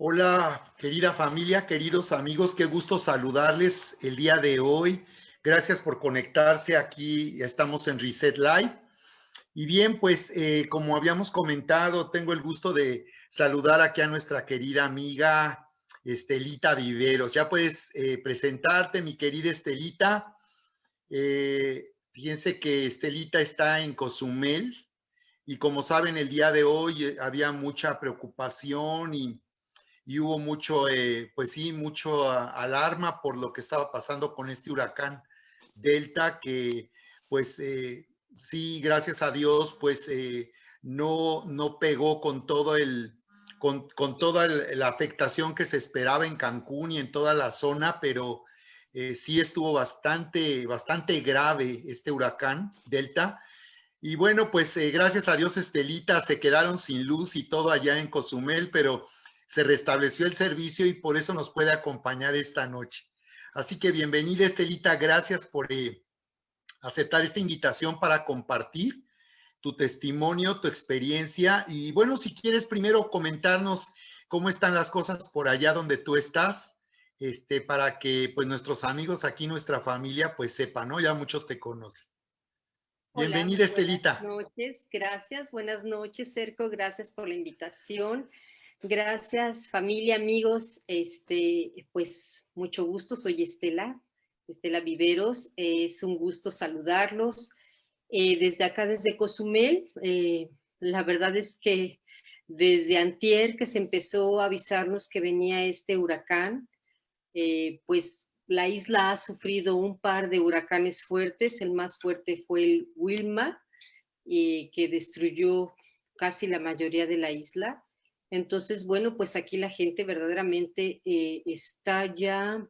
Hola, querida familia, queridos amigos, qué gusto saludarles el día de hoy. Gracias por conectarse aquí. Estamos en Reset Live. Y bien, pues como habíamos comentado, tengo el gusto de saludar aquí a nuestra querida amiga Estelita Viveros. Ya puedes presentarte, mi querida Estelita. Fíjense que Estelita está en Cozumel y como saben, el día de hoy había mucha preocupación y hubo mucho, pues sí, mucho alarma por lo que estaba pasando con este huracán Delta, que pues sí, gracias a Dios, pues no pegó con todo con toda la afectación que se esperaba en Cancún y en toda la zona, pero sí estuvo bastante grave este huracán Delta. Y bueno, pues gracias a Dios, Estelita, se quedaron sin luz y todo allá en Cozumel, pero se restableció el servicio y por eso nos puede acompañar esta noche. Así que bienvenida, Estelita, gracias por aceptar esta invitación para compartir tu testimonio, tu experiencia. Y bueno, si quieres primero comentarnos cómo están las cosas por allá donde tú estás, para que pues nuestros amigos aquí, nuestra familia, pues sepan, ¿no? Ya muchos te conocen. Hola, Bienvenida, muy buenas Estelita. noches. Gracias, buenas noches, Sergio. Gracias por la invitación. Gracias, familia, amigos. Pues mucho gusto. Soy Estela Viveros. Es un gusto saludarlos desde acá, desde Cozumel. La verdad es que desde antier que se empezó a avisarnos que venía este huracán, pues la isla ha sufrido un par de huracanes fuertes. El más fuerte fue el Wilma, que destruyó casi la mayoría de la isla. Entonces, bueno, pues aquí la gente verdaderamente está ya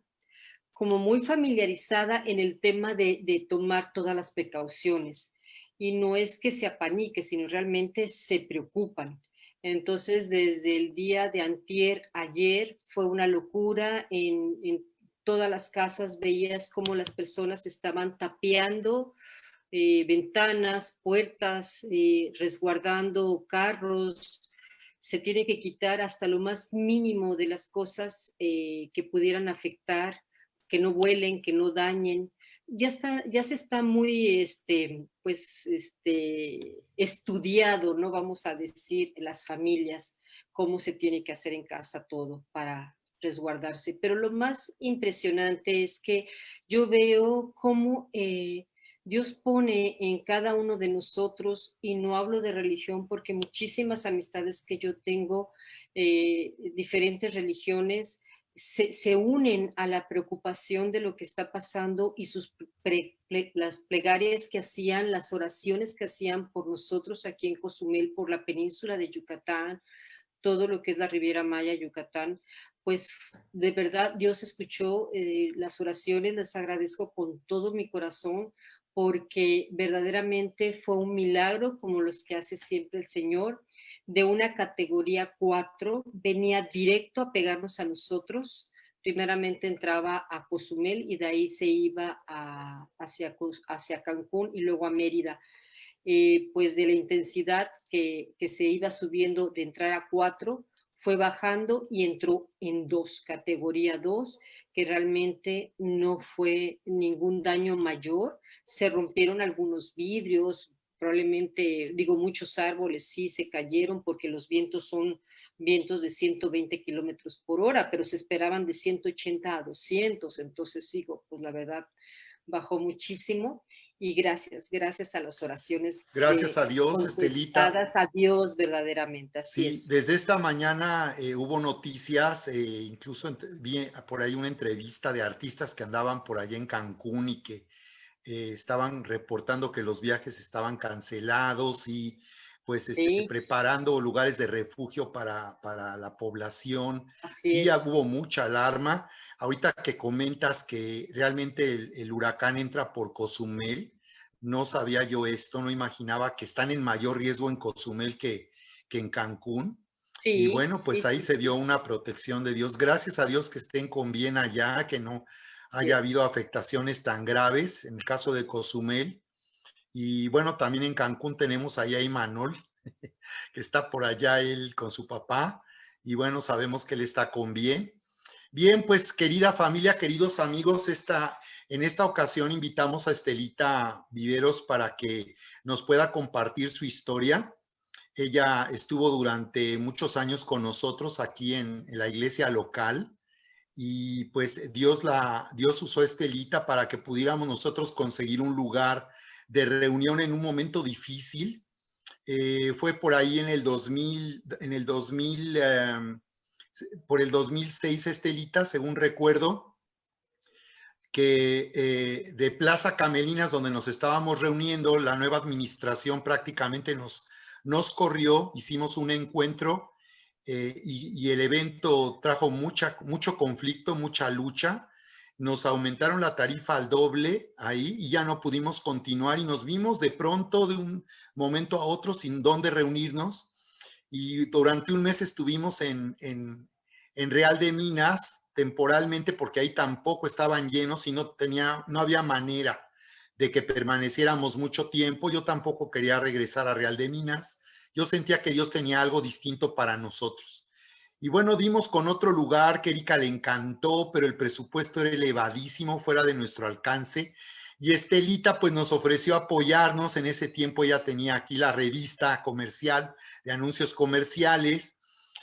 como muy familiarizada en el tema de tomar todas las precauciones. Y no es que se apanique, sino realmente se preocupan. Entonces, desde el día de antier, ayer, fue una locura. En todas las casas veías cómo las personas estaban tapiando ventanas, puertas, resguardando carros. Se tiene que quitar hasta lo más mínimo de las cosas que pudieran afectar, que no vuelen, que no dañen. Ya se está muy, estudiado, ¿no? Vamos a decir, las familias, cómo se tiene que hacer en casa todo para resguardarse. Pero lo más impresionante es que yo veo cómo Dios pone en cada uno de nosotros, y no hablo de religión porque muchísimas amistades que yo tengo, diferentes religiones, se unen a la preocupación de lo que está pasando, y las plegarias que hacían, las oraciones que hacían por nosotros aquí en Cozumel, por la península de Yucatán, todo lo que es la Riviera Maya, Yucatán, pues de verdad Dios escuchó las oraciones. Les agradezco con todo mi corazón, porque verdaderamente fue un milagro como los que hace siempre el Señor. De una categoría 4 venía directo a pegarnos a nosotros. Primeramente entraba a Cozumel y de ahí se iba hacia Cancún y luego a Mérida. Pues de la intensidad que se iba subiendo de entrar a 4, fue bajando y entró en 2, categoría 2, que realmente no fue ningún daño mayor. Se rompieron algunos vidrios, probablemente, digo, muchos árboles sí se cayeron porque los vientos son vientos de 120 kilómetros por hora, pero se esperaban de 180 a 200. Entonces, digo, pues la verdad, bajó muchísimo. Y gracias a las oraciones Gracias a Dios, Estelita. contestadas a Dios verdaderamente, así Sí, es. desde esta mañana hubo noticias, incluso vi por ahí una entrevista de artistas que andaban por allá en Cancún y que estaban reportando que los viajes estaban cancelados y pues Sí, preparando lugares de refugio para la población. así Sí, es. hubo mucha alarma. Ahorita que comentas que realmente el huracán entra por Cozumel, no sabía yo esto, no imaginaba que están en mayor riesgo en Cozumel que en Cancún. Y Sí, bueno, sí, pues ahí sí, se vio sí, una protección de Dios. Gracias a Dios que estén con bien allá, que no así haya es. habido afectaciones tan graves en el caso de Cozumel. Y bueno, también en Cancún tenemos ahí a Imanol, que está por allá él con su papá. y bueno, sabemos que Él está con bien. Bien, pues querida familia, queridos amigos, en esta ocasión invitamos a Estelita Viveros para que nos pueda compartir su historia. Ella estuvo durante muchos años con nosotros aquí en la iglesia local y pues Dios usó a Estelita para que pudiéramos nosotros conseguir un lugar de reunión en un momento difícil. Fue por ahí por el 2006, Estelita, según recuerdo, que de Plaza Camelinas, donde nos estábamos reuniendo, la nueva administración prácticamente nos corrió, hicimos un encuentro y el evento trajo mucho conflicto, mucha lucha. Nos aumentaron la tarifa al doble ahí y ya no pudimos continuar y nos vimos de pronto de un momento a otro sin dónde reunirnos. Y durante un mes estuvimos en Real de Minas temporalmente porque ahí tampoco estaban llenos y no había manera de que permaneciéramos mucho tiempo. Yo tampoco quería regresar a Real de Minas. Yo sentía que Dios tenía algo distinto para nosotros. Y bueno, dimos con otro lugar que Erika le encantó, pero el presupuesto era elevadísimo, fuera de nuestro alcance. Y Estelita pues nos ofreció apoyarnos. En ese tiempo ella tenía aquí la revista comercial de anuncios comerciales.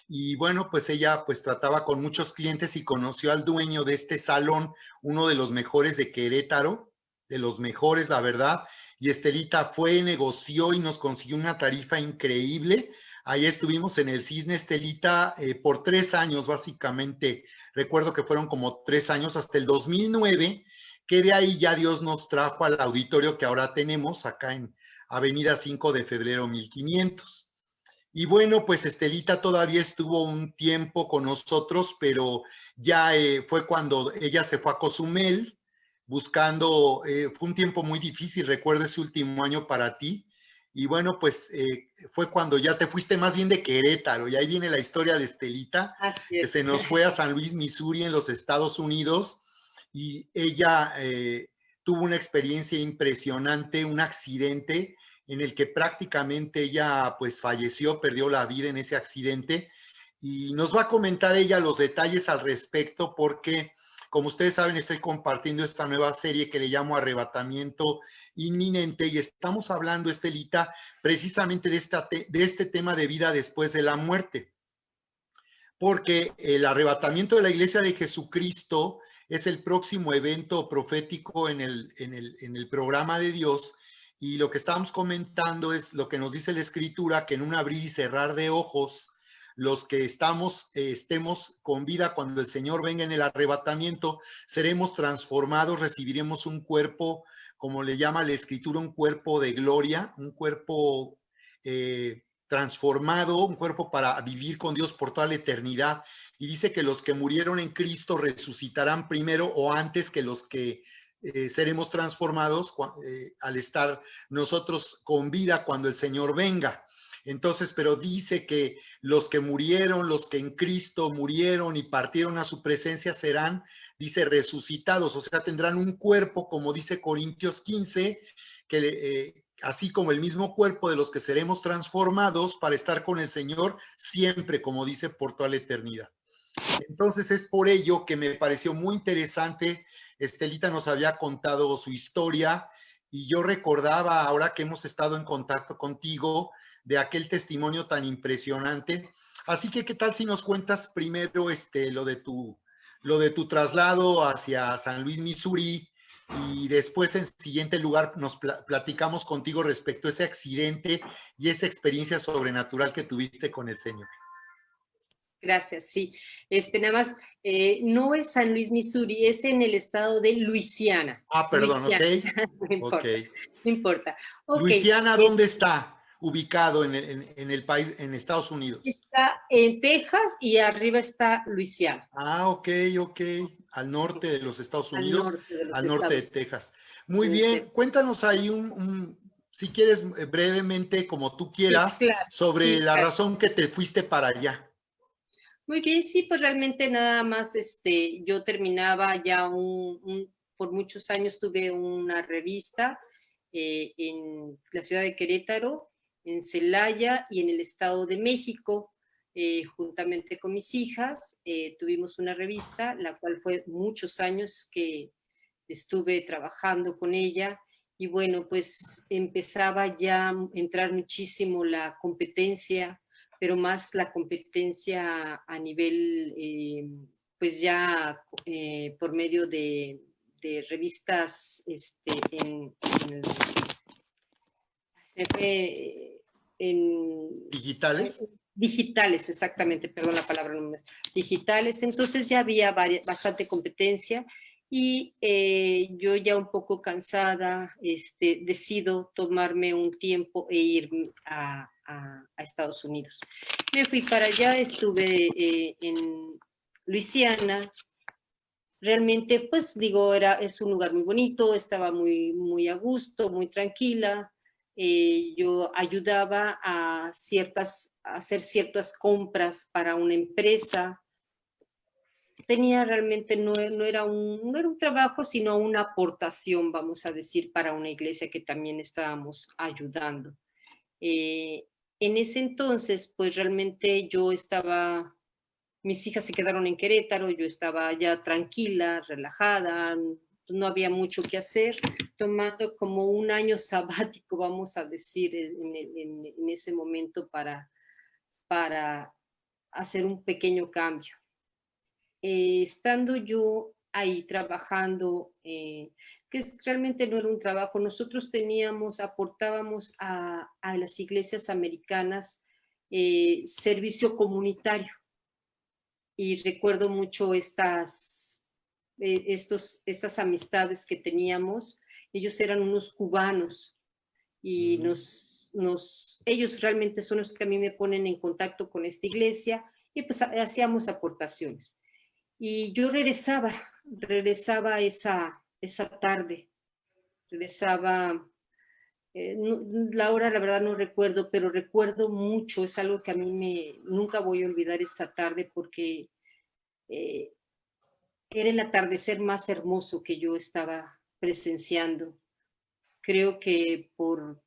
Y bueno, pues ella pues trataba con muchos clientes y conoció al dueño de este salón, uno de los mejores de Querétaro, de los mejores, la verdad. Y Estelita fue, negoció y nos consiguió una tarifa increíble. Ahí estuvimos en el Cisne, Estelita, por 3 años básicamente. Recuerdo que fueron como 3 años hasta el 2009, que de ahí ya Dios nos trajo al auditorio que ahora tenemos acá en Avenida 5 de Febrero 1500. Y bueno, pues Estelita todavía estuvo un tiempo con nosotros, pero ya fue cuando ella se fue a Cozumel buscando, fue un tiempo muy difícil, recuerdo ese último año para ti. Y bueno, pues fue cuando ya te fuiste más bien de Querétaro, y ahí viene la historia de Estelita, Así que es. se nos fue a San Luis, Missouri, en los Estados Unidos, y ella tuvo una experiencia impresionante, un accidente en el que prácticamente ella pues falleció, perdió la vida en ese accidente y nos va a comentar ella los detalles al respecto porque como ustedes saben estoy compartiendo esta nueva serie que le llamo Arrebatamiento Inminente y estamos hablando, Estelita, precisamente de este tema de vida después de la muerte, porque el arrebatamiento de la Iglesia de Jesucristo es el próximo evento profético en el programa de Dios. Y lo que estamos comentando es lo que nos dice la Escritura, que en un abrir y cerrar de ojos, los que estemos con vida cuando el Señor venga en el arrebatamiento, seremos transformados, recibiremos un cuerpo, como le llama la Escritura, un cuerpo de gloria, un cuerpo transformado, un cuerpo para vivir con Dios por toda la eternidad. Y dice que los que murieron en Cristo resucitarán primero o antes que los que seremos transformados al estar nosotros con vida cuando el Señor venga. Entonces, pero dice que los que murieron, los que en Cristo murieron y partieron a su presencia serán, dice, resucitados, o sea, tendrán un cuerpo, como dice Corintios 15, que así como el mismo cuerpo de los que seremos transformados para estar con el Señor siempre, como dice, por toda la eternidad. Entonces es por ello que me pareció muy interesante. Estelita nos había contado su historia y yo recordaba, ahora que hemos estado en contacto contigo, de aquel testimonio tan impresionante. Así que, ¿qué tal si nos cuentas primero lo de tu traslado hacia San Luis, Missouri, y después en siguiente lugar nos platicamos contigo respecto a ese accidente y esa experiencia sobrenatural que tuviste con el Señor? Gracias, sí. Nada más, no es San Luis, Missouri, es en el estado de Luisiana. Ah, perdón, ok. Luisiana, no Ok. importa, no importa. Ok, Luisiana, ¿dónde está ubicado en el país, en Estados Unidos? está en Texas y arriba está Luisiana. Ah, ok, ok. Al norte de los Estados Al Unidos, norte de los al norte de Estados Texas. Muy Unidos. bien, cuéntanos ahí si quieres, brevemente, como tú Sí, quieras, claro, sobre sí, la claro. razón que te fuiste para allá. Muy bien, sí, pues realmente nada más, yo terminaba ya por muchos años tuve una revista en la ciudad de Querétaro, en Celaya y en el Estado de México. juntamente con mis hijas, tuvimos una revista, la cual fue muchos años que estuve trabajando con ella. Y bueno, pues empezaba ya a entrar muchísimo la competencia, pero más la competencia a nivel, pues ya por medio de revistas en, en ¿Digitales? digitales, exactamente, perdón la palabra, no digitales. Entonces ya había bastante competencia y yo ya un poco cansada, decido tomarme un tiempo e ir a Estados Unidos. Me fui para allá, estuve en Luisiana. Realmente, pues digo, es un lugar muy bonito, estaba muy, muy a gusto, muy tranquila. Yo ayudaba a hacer ciertas compras para una empresa. Tenía realmente, no era un trabajo, sino una aportación, vamos a decir, para una iglesia que también estábamos ayudando. Eh, en ese entonces, pues realmente yo estaba, mis hijas se quedaron en Querétaro, yo estaba ya tranquila, relajada, no había mucho que hacer, tomando como un año sabático, vamos a decir, en ese momento para hacer un pequeño cambio. Estando yo ahí trabajando, que realmente no era un trabajo, nosotros aportábamos a las iglesias americanas servicio comunitario. Y recuerdo mucho estas amistades que teníamos. Ellos eran unos cubanos y ellos realmente son los que a mí me ponen en contacto con esta iglesia y pues hacíamos aportaciones. Y yo regresaba esa tarde, regresaba, la hora la verdad no recuerdo, pero recuerdo mucho, es algo que a mí nunca voy a olvidar esa tarde porque eh, era el atardecer más hermoso que yo estaba presenciando. Creo que por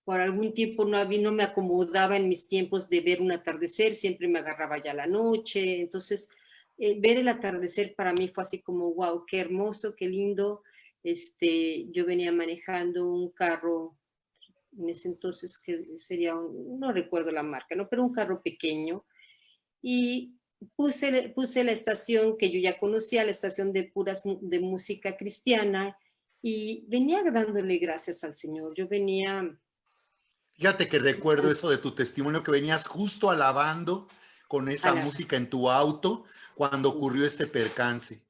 algún tiempo no me acomodaba en mis tiempos de ver un atardecer, siempre me agarraba ya la noche, entonces ver el atardecer para mí fue así como, wow, qué hermoso, qué lindo. Yo venía manejando un carro, en ese entonces que sería, no recuerdo la marca, ¿no? Pero un carro pequeño, y puse la estación que yo ya conocía, la estación de música cristiana, y venía dándole gracias al Señor. Yo venía. Fíjate que recuerdo eso de tu testimonio, que venías justo alabando con esa música en tu auto cuando ocurrió este percance.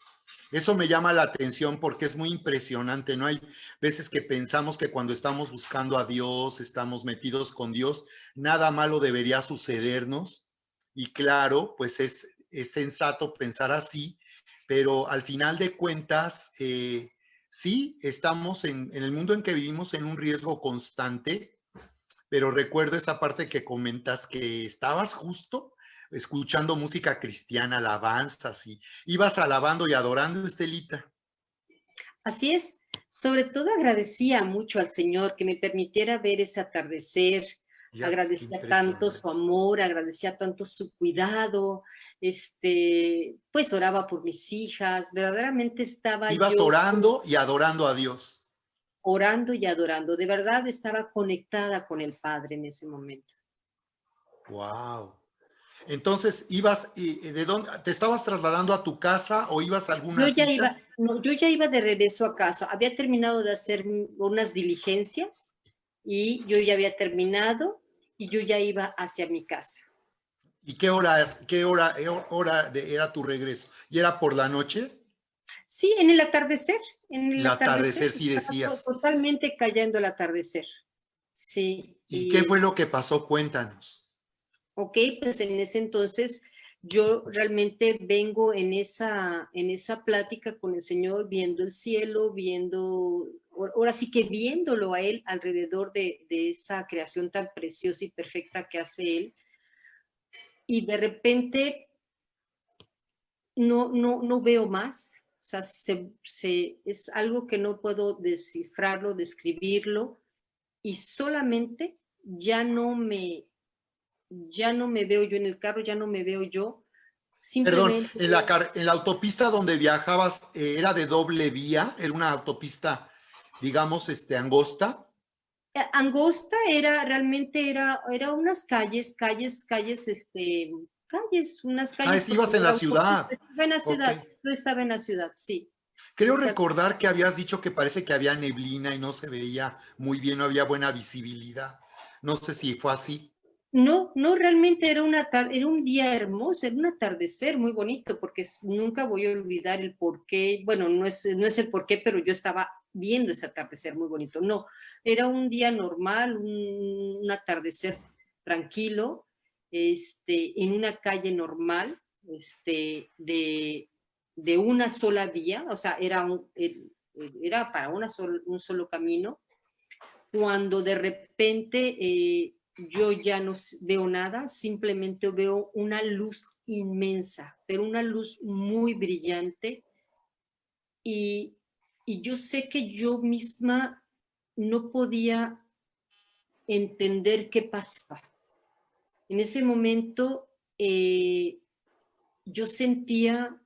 Eso me llama la atención porque es muy impresionante, ¿no? Hay veces que pensamos que cuando estamos buscando a Dios, estamos metidos con Dios, nada malo debería sucedernos. Y claro, pues es sensato pensar así, pero al final de cuentas, sí, estamos en el mundo en que vivimos en un riesgo constante, pero recuerdo esa parte que comentas que estabas justo escuchando música cristiana, alabanzas, y ibas alabando y adorando, Estelita. Así es, sobre todo agradecía mucho al Señor que me permitiera ver ese atardecer, Fíjate, qué agradecía tanto su impresionante. amor, agradecía tanto su cuidado, pues oraba por mis hijas, verdaderamente estaba Ibas yo orando y adorando a Dios. orando y adorando, de verdad estaba conectada con el Padre en ese momento. Wow. Entonces, ibas, y ¿de dónde te estabas trasladando a tu casa o ibas a alguna cita? Yo ya iba de regreso a casa, había terminado de hacer unas diligencias y yo ya había terminado y yo ya iba hacia mi casa. ¿Y qué hora era tu regreso? ¿Y era por la noche? Sí, en el El atardecer, atardecer, sí estaba decías. totalmente cayendo el atardecer. Sí, ¿Y qué fue lo que pasó? Cuéntanos. ok, pues en ese entonces yo realmente vengo en esa plática con el Señor, viendo el cielo, ahora sí que viéndolo a Él alrededor de esa creación tan preciosa y perfecta que hace Él, y de repente no veo más, o sea, es algo que no puedo descifrarlo, describirlo, y solamente ya no me ya no me veo yo en el carro, ya no me veo yo, Perdón, simplemente en la autopista donde viajabas, ¿era de doble vía? ¿Era una autopista, digamos, angosta? Angosta era, realmente era unas calles, unas Ah, calles porque ibas no en la era autopista, ciudad. estaba en la Ok. ciudad, yo estaba en la ciudad, sí. Creo Está- recordar que habías dicho que parece que había neblina y no se veía muy bien, no había buena visibilidad. No sé si fue así. No, no, realmente era un día hermoso, era un atardecer muy bonito, porque nunca voy a olvidar el porqué, bueno, no es el porqué, pero yo estaba viendo ese atardecer muy bonito. No, era un día normal, un atardecer tranquilo, en una calle normal, de una sola vía, o sea, era para un solo camino, cuando de repente yo ya no veo nada, simplemente veo una luz inmensa, pero una luz muy brillante y, y yo sé que yo misma no podía entender qué pasaba. En ese momento yo sentía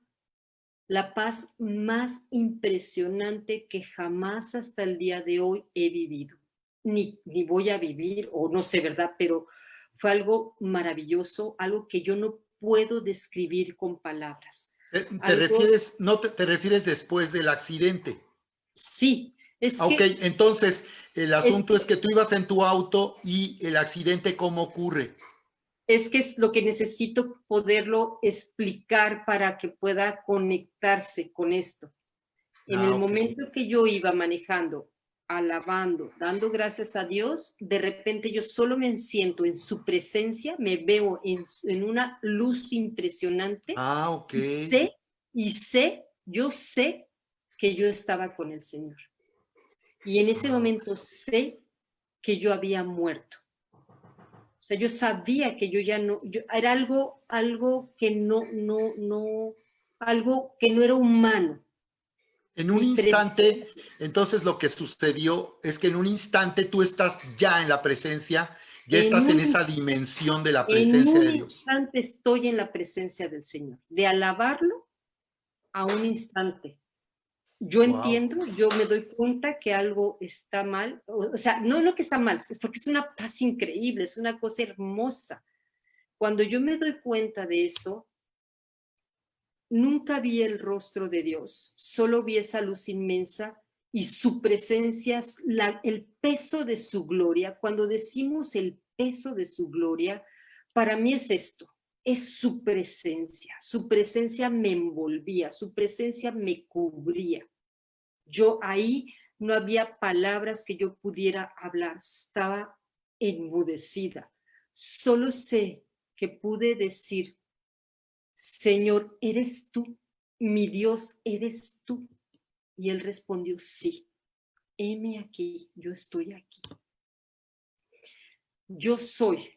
la paz más impresionante que jamás hasta el día de hoy he vivido, ni voy a vivir, o no sé, ¿verdad? Pero fue algo maravilloso, algo que yo no puedo describir con palabras. ¿Te Algo, refieres, no te refieres después del accidente? sí, Ah, ok, entonces el es asunto es que que tú ibas en tu auto y el accidente, ¿cómo ocurre? es lo que necesito poderlo explicar para que pueda conectarse con esto. En Ah, el ok. momento que yo iba manejando, alabando, dando gracias a Dios, de repente yo solo me siento en su presencia, me veo en una luz impresionante Ah, ok. y sé, yo sé que yo estaba con el Señor. Y en ese Ah, momento sé que yo había muerto. O sea, yo sabía que yo ya no, era algo que algo que no era humano. en un Mi instante, presencia. entonces lo que sucedió es que en un instante tú estás ya en la presencia, ya En estás en un esa dimensión de la En presencia un de Dios. instante estoy en la presencia del Señor, de alabarlo a un instante. Yo Wow. entiendo, yo me doy cuenta que algo está mal, o sea, no que está mal, porque es una paz increíble, es una cosa hermosa. Cuando yo me doy cuenta de eso, nunca vi el rostro de Dios, solo vi esa luz inmensa y su presencia, el peso de su gloria. Cuando decimos el peso de su gloria, para mí es esto, es su presencia me envolvía, su presencia me cubría. Yo ahí no había palabras que yo pudiera hablar, estaba enmudecida. Solo sé que pude decir, Señor, ¿eres tú? Mi Dios, ¿eres tú? Y él respondió, sí, heme aquí, yo estoy aquí. Yo soy.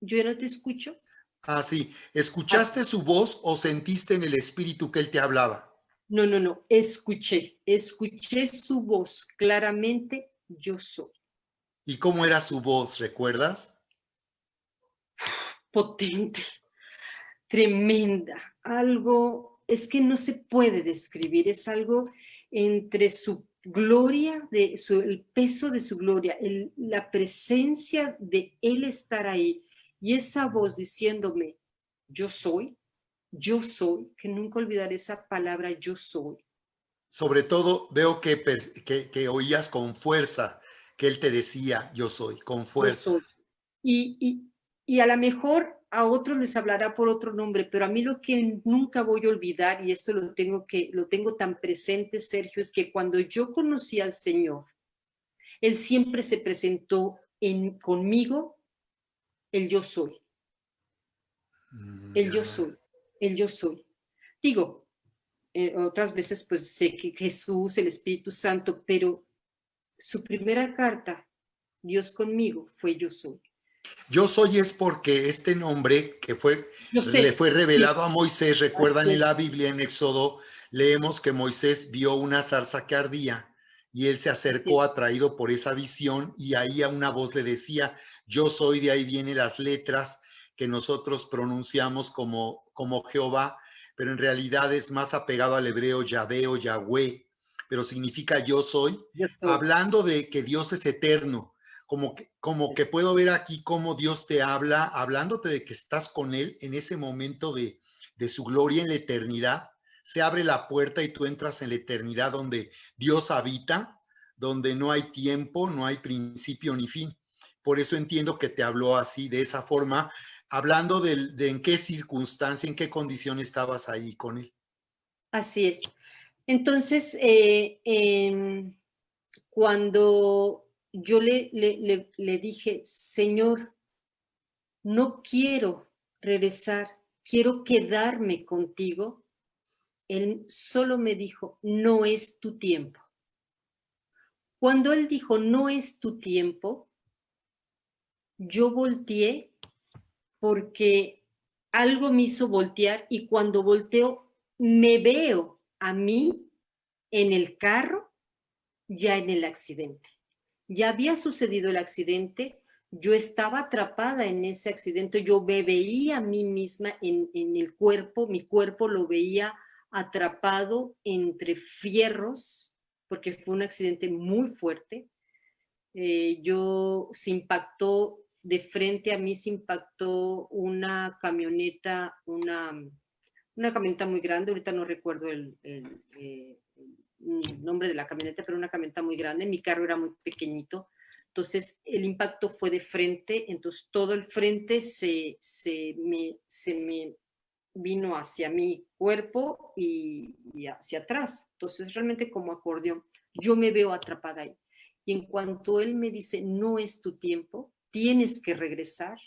Yo ya no te escucho. Ah, sí. Ah, ¿Escuchaste su voz o sentiste en el espíritu que él te hablaba? no, escuché su voz claramente, yo soy. ¿Y cómo era su voz? ¿Recuerdas? Potente, tremenda, algo, es que no se puede describir, es algo entre su gloria, el peso de su gloria, la presencia de él estar ahí y esa voz diciéndome, yo soy, que nunca olvidaré esa palabra, yo soy. Sobre todo veo que oías con fuerza que él te decía, yo soy, con Yo fuerza. soy. Y, y, y a lo mejor a otros les hablará por otro nombre, pero a mí lo que nunca voy a olvidar, y esto lo tengo tan presente, Sergio, es que cuando yo conocí al Señor, Él siempre se presentó conmigo, el yo soy, el yo Ya. soy, el yo soy. Digo, otras veces pues sé que Jesús, el Espíritu Santo, pero su primera carta, Dios conmigo, fue yo soy. Yo soy es porque este nombre Yo le sé, fue sí, revelado a Moisés, recuerdan así en es. la Biblia, en Éxodo, leemos que Moisés vio una zarza que ardía y él se acercó atraído por esa visión y ahí a una voz le decía, yo soy, de ahí vienen las letras que nosotros pronunciamos como Jehová, pero en realidad es más apegado al hebreo Yahvé o Yahweh, pero significa yo soy, Yo soy. hablando de que Dios es eterno, como que puedo ver aquí cómo Dios te habla, hablándote de que estás con Él en ese momento de su gloria en la eternidad. Se abre la puerta y tú entras en la eternidad donde Dios habita, donde no hay tiempo, no hay principio ni fin. Por eso entiendo que te habló así, de esa forma, hablando de en qué circunstancia, en qué condición estabas ahí con Él. Así es. Entonces, cuando yo le dije, Señor, no quiero regresar, quiero quedarme contigo, él solo me dijo, no es tu tiempo. Cuando él dijo, no es tu tiempo, yo volteé porque algo me hizo voltear y cuando volteo me veo a mí en el carro ya en el accidente. Ya había sucedido el accidente, yo estaba atrapada en ese accidente, yo me veía a mí misma en el cuerpo, mi cuerpo lo veía atrapado entre fierros, porque fue un accidente muy fuerte. Yo se impactó, de frente a mí se impactó una camioneta, una camioneta muy grande, ahorita no recuerdo el nombre de la camioneta, pero una camioneta muy grande, mi carro era muy pequeñito, entonces el impacto fue de frente, entonces todo el frente se me vino hacia mi cuerpo y hacia atrás, entonces realmente como acordeón, yo me veo atrapada ahí. Y en cuanto él me dice, no es tu tiempo, tienes que regresar,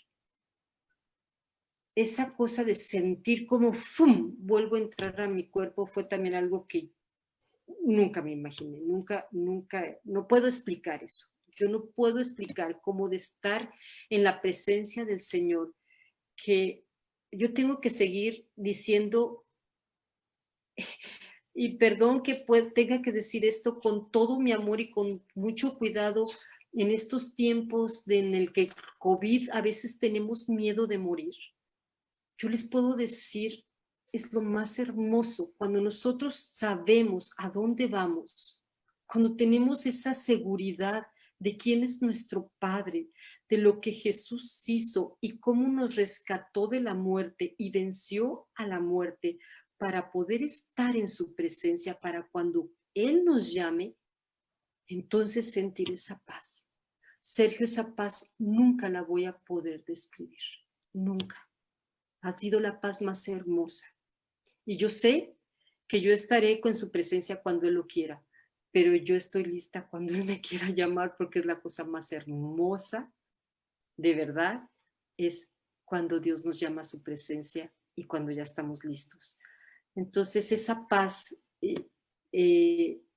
esa cosa de sentir como ¡fum! Vuelvo a entrar a mi cuerpo fue también algo que nunca me imaginé, nunca, no puedo explicar eso. Yo no puedo explicar cómo de estar en la presencia del Señor, que yo tengo que seguir diciendo, y perdón que tenga que decir esto con todo mi amor y con mucho cuidado en estos tiempos en el que COVID a veces tenemos miedo de morir. Yo les puedo decir, es lo más hermoso cuando nosotros sabemos a dónde vamos, cuando tenemos esa seguridad de quién es nuestro Padre, de lo que Jesús hizo y cómo nos rescató de la muerte y venció a la muerte para poder estar en su presencia, para cuando Él nos llame, entonces sentir esa paz. Sergio, esa paz nunca la voy a poder describir, nunca. Ha sido la paz más hermosa. Y yo sé que yo estaré con su presencia cuando Él lo quiera, pero yo estoy lista cuando Él me quiera llamar porque es la cosa más hermosa, de verdad, es cuando Dios nos llama a su presencia y cuando ya estamos listos. Entonces esa paz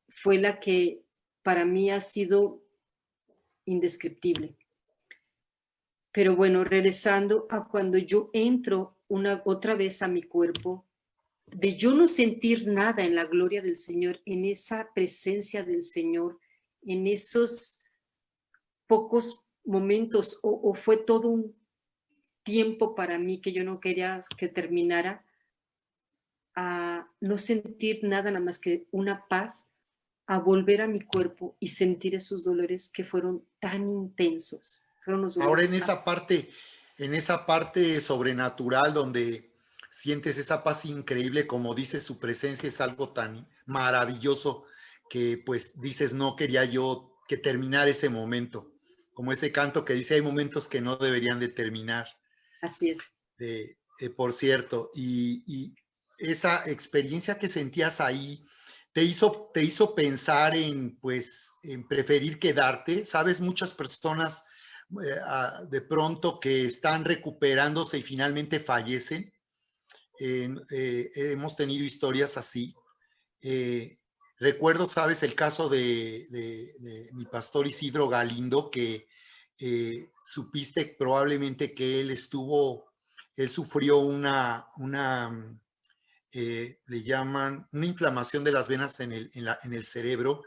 fue la que para mí ha sido indescriptible. Pero bueno, regresando a cuando yo entro otra vez a mi cuerpo, de yo no sentir nada en la gloria del Señor, en esa presencia del Señor, en esos pocos momentos, o fue todo un tiempo para mí que yo no quería que terminara, a no sentir nada, nada más que una paz, a volver a mi cuerpo y sentir esos dolores que fueron tan intensos. Fueron los Ahora dolores en esa parte sobrenatural donde sientes esa paz increíble, como dices, su presencia es algo tan maravilloso que pues dices, no quería yo que terminar ese momento, como ese canto que dice, hay momentos que no deberían de terminar, así es. por cierto, y esa experiencia que sentías ahí te hizo pensar en, pues, en preferir quedarte, sabes, muchas personas de pronto que están recuperándose y finalmente fallecen. Hemos tenido historias así. Eh, recuerdo, sabes, el caso de mi pastor Isidro Galindo, que supiste probablemente que él sufrió le llaman una inflamación de las venas en el cerebro,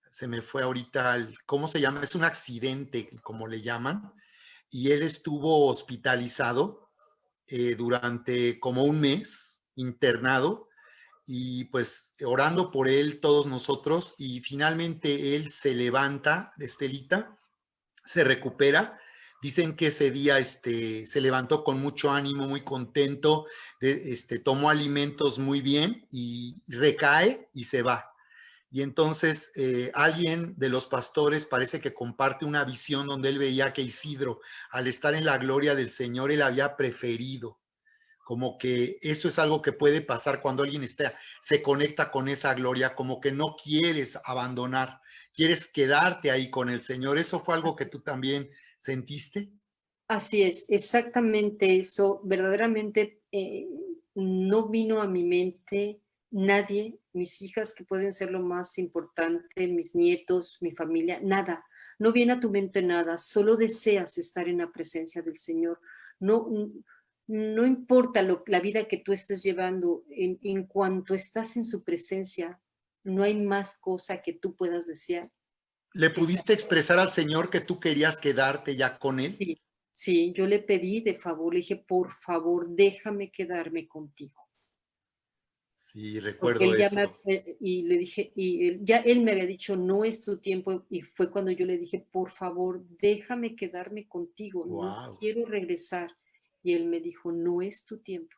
se me fue ahorita, ¿cómo se llama? Es un accidente, como le llaman, y él estuvo hospitalizado durante como un mes, internado, y pues orando por él todos nosotros, y finalmente él se levanta, Estelita, se recupera. Dicen que ese día se levantó con mucho ánimo, muy contento, tomó alimentos muy bien y recae y se va. Y entonces alguien de los pastores parece que comparte una visión donde él veía que Isidro, al estar en la gloria del Señor, él había preferido. Como que eso es algo que puede pasar cuando alguien se conecta con esa gloria, como que no quieres abandonar, quieres quedarte ahí con el Señor. ¿Eso fue algo que tú también sentiste? Así es, exactamente eso. Verdaderamente no vino a mi mente nadie, mis hijas que pueden ser lo más importante, mis nietos, mi familia, nada. No viene a tu mente nada, solo deseas estar en la presencia del Señor. No, no importa la vida que tú estés llevando, en cuanto estás en su presencia, no hay más cosa que tú puedas desear ¿Le que estar. pudiste expresar al Señor que tú querías quedarte ya con Él? Sí, sí, yo le pedí de favor, le dije: "Por favor, déjame quedarme contigo", Sí, porque recuerdo él ya me eso. y le dije y él me había dicho: "No es tu tiempo", y fue cuando yo le dije: "Por favor, déjame quedarme contigo, no Wow, quiero regresar". Y él me dijo: "No es tu tiempo,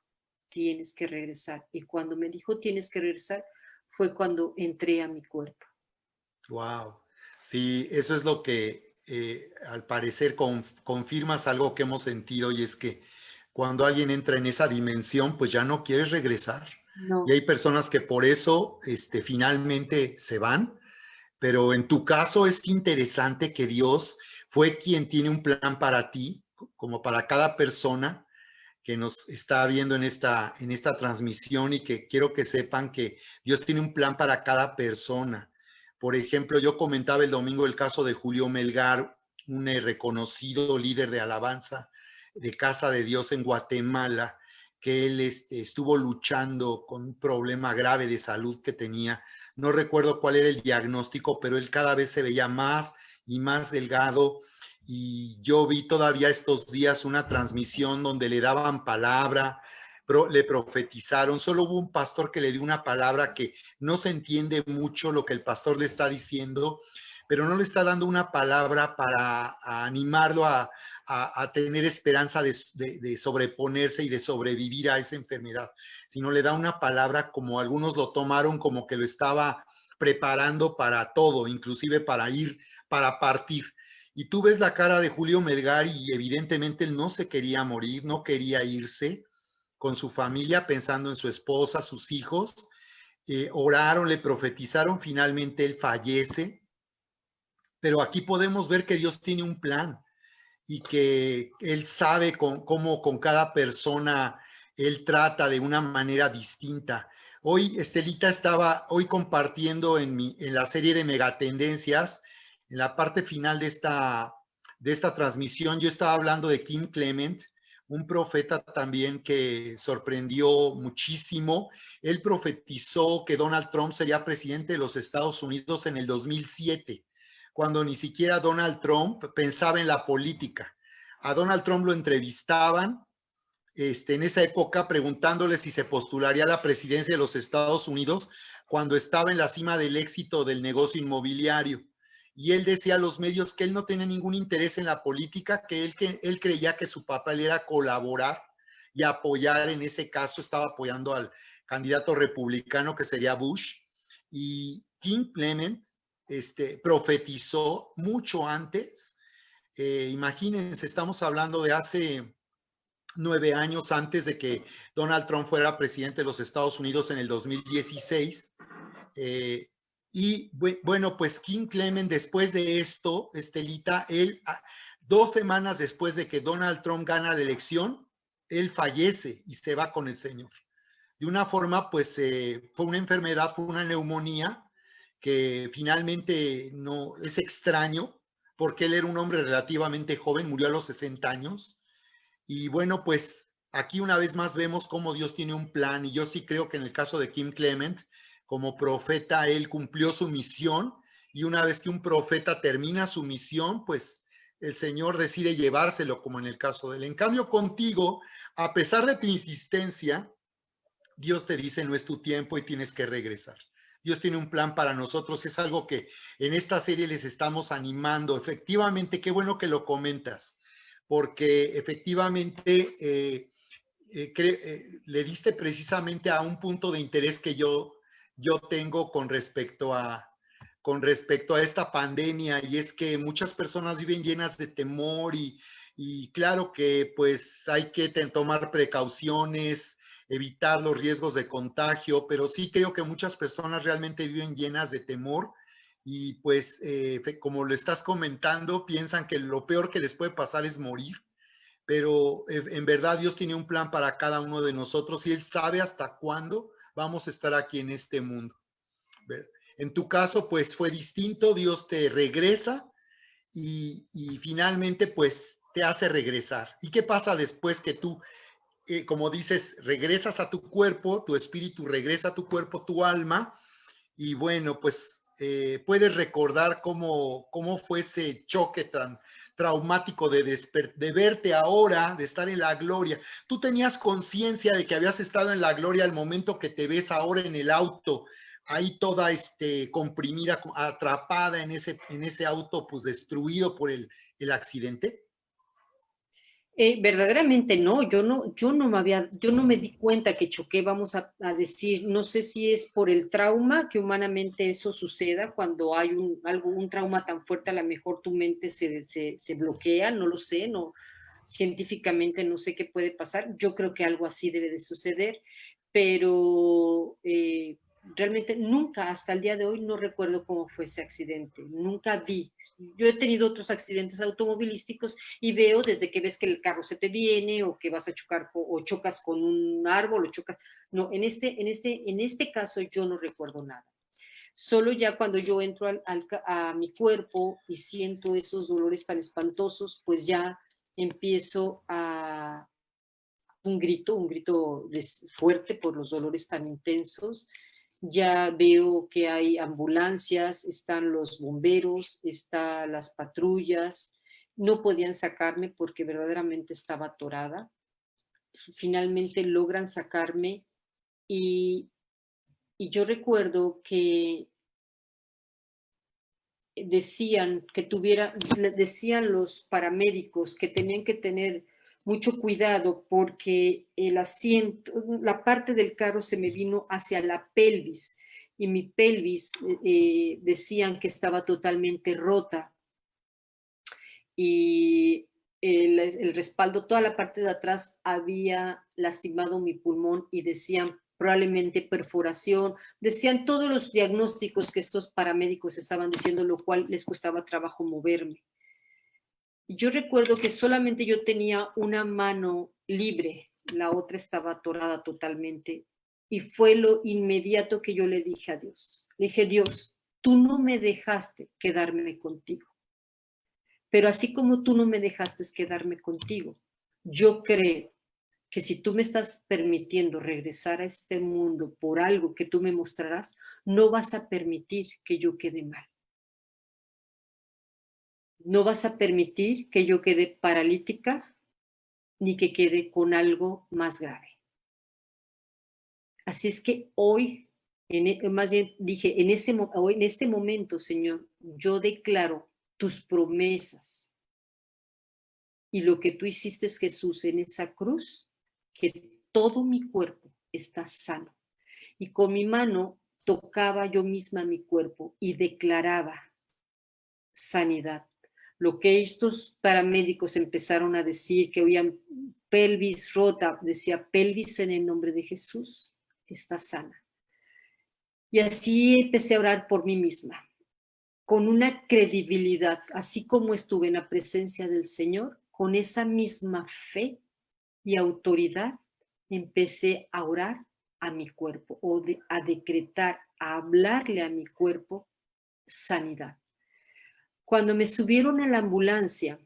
tienes que regresar". Y cuando me dijo: "Tienes que regresar", fue cuando entré a mi cuerpo. wow. Sí, eso es lo que al parecer confirmas algo que hemos sentido y es que cuando alguien entra en esa dimensión, pues ya no quieres regresar. Y No, hay personas que por eso finalmente se van, pero en tu caso es interesante que Dios fue quien tiene un plan para ti, como para cada persona que nos está viendo en esta transmisión y que quiero que sepan que Dios tiene un plan para cada persona. Por ejemplo, yo comentaba el domingo el caso de Julio Melgar, un reconocido líder de alabanza de Casa de Dios en Guatemala, que él estuvo luchando con un problema grave de salud que tenía. No recuerdo cuál era el diagnóstico, pero él cada vez se veía más y más delgado, y yo vi todavía estos días una transmisión donde le daban palabra, le profetizaron, solo hubo un pastor que le dio una palabra que no se entiende mucho lo que el pastor le está diciendo, pero no le está dando una palabra para animarlo a tener esperanza de sobreponerse y de sobrevivir a esa enfermedad, sino le da una palabra como algunos lo tomaron como que lo estaba preparando para todo, inclusive para ir, para partir. Y tú ves la cara de Julio Melgar y evidentemente él no se quería morir, no quería irse con su familia pensando en su esposa, sus hijos. Oraron, le profetizaron, finalmente él fallece. Pero aquí podemos ver que Dios tiene un plan y que Él sabe cómo con cada persona Él trata de una manera distinta. Hoy Estelita estaba hoy compartiendo en la serie de Megatendencias, en la parte final de esta transmisión, yo estaba hablando de Kim Clement, un profeta también que sorprendió muchísimo. Él profetizó que Donald Trump sería presidente de los Estados Unidos en el 2007, cuando ni siquiera Donald Trump pensaba en la política. A Donald Trump lo entrevistaban en esa época preguntándole si se postularía a la presidencia de los Estados Unidos cuando estaba en la cima del éxito del negocio inmobiliario. Y él decía a los medios que él no tenía ningún interés en la política, que él creía que su papel era colaborar y apoyar, en ese caso estaba apoyando al candidato republicano que sería Bush. Y Kim Clement profetizó mucho antes. Imagínense, estamos hablando de hace 9 años antes de que Donald Trump fuera presidente de los Estados Unidos en el 2016. Eh, y bueno, pues Kim Clement, después de esto, Estelita, él, 2 semanas después de que Donald Trump gana la elección, él fallece y se va con el Señor. De una forma, pues fue una enfermedad, fue una neumonía que finalmente no es extraño porque él era un hombre relativamente joven, murió a los 60 años. Y bueno, pues aquí una vez más vemos cómo Dios tiene un plan, y yo sí creo que en el caso de Kim Clement, como profeta, él cumplió su misión y una vez que un profeta termina su misión, pues el Señor decide llevárselo, como en el caso de él. En cambio, contigo, a pesar de tu insistencia, Dios te dice, no es tu tiempo y tienes que regresar. Dios tiene un plan para nosotros, es algo que en esta serie les estamos animando. Efectivamente, qué bueno que lo comentas, porque efectivamente le diste precisamente a un punto de interés que yo tengo con respecto a esta pandemia, y es que muchas personas viven llenas de temor y claro que pues hay que tomar precauciones, evitar los riesgos de contagio, pero sí creo que muchas personas realmente viven llenas de temor y pues como lo estás comentando, piensan que lo peor que les puede pasar es morir, pero en verdad Dios tiene un plan para cada uno de nosotros y Él sabe hasta cuándo vamos a estar aquí en este mundo. En tu caso, pues fue distinto, Dios te regresa y finalmente, pues te hace regresar. ¿Y qué pasa después que tú, como dices, regresas a tu cuerpo, tu espíritu regresa a tu cuerpo, tu alma, y bueno, pues puedes recordar cómo fue ese choque tan traumático de verte ahora, de estar en la gloria? ¿Tú tenías conciencia de que habías estado en la gloria al momento que te ves ahora en el auto, ahí toda comprimida, atrapada en ese auto, pues destruido por el accidente? Verdaderamente no, yo no me di cuenta que choqué, vamos a decir, no sé si es por el trauma, que humanamente eso suceda cuando hay un trauma tan fuerte, a lo mejor tu mente se bloquea, no lo sé, no, científicamente no sé qué puede pasar, yo creo que algo así debe de suceder, pero realmente nunca, hasta el día de hoy, no recuerdo cómo fue ese accidente, nunca vi. Yo he tenido otros accidentes automovilísticos y veo desde que ves que el carro se te viene o que vas a chocar o chocas con un árbol o chocas. No, en este caso yo no recuerdo nada. Solo ya cuando yo entro a mi cuerpo y siento esos dolores tan espantosos, pues ya empiezo a un grito fuerte por los dolores tan intensos. Ya veo que hay ambulancias, están los bomberos, están las patrullas. No podían sacarme porque verdaderamente estaba atorada. Finalmente logran sacarme y, y yo recuerdo que decían los paramédicos que tenían que tener mucho cuidado porque el asiento, la parte del carro se me vino hacia la pelvis y mi pelvis decían que estaba totalmente rota y el respaldo, toda la parte de atrás había lastimado mi pulmón y decían probablemente perforación, decían todos los diagnósticos que estos paramédicos estaban diciendo, lo cual les costaba trabajo moverme. Yo recuerdo que solamente yo tenía una mano libre, la otra estaba atorada totalmente, y fue lo inmediato que yo le dije a Dios. Le dije, Dios, tú no me dejaste quedarme contigo, pero así como tú no me dejaste quedarme contigo, yo creo que si tú me estás permitiendo regresar a este mundo por algo que tú me mostrarás, no vas a permitir que yo quede mal. No vas a permitir que yo quede paralítica ni que quede con algo más grave. Así es que hoy, más bien dije, hoy, en este momento, Señor, yo declaro tus promesas y lo que tú hiciste, Jesús, en esa cruz, que todo mi cuerpo está sano. Y con mi mano tocaba yo misma mi cuerpo y declaraba sanidad. Lo que estos paramédicos empezaron a decir, que oían pelvis rota, decía pelvis en el nombre de Jesús, está sana. Y así empecé a orar por mí misma, con una credibilidad, así como estuve en la presencia del Señor, con esa misma fe y autoridad, empecé a orar a mi cuerpo, a decretar, a hablarle a mi cuerpo sanidad. Cuando me subieron a la ambulancia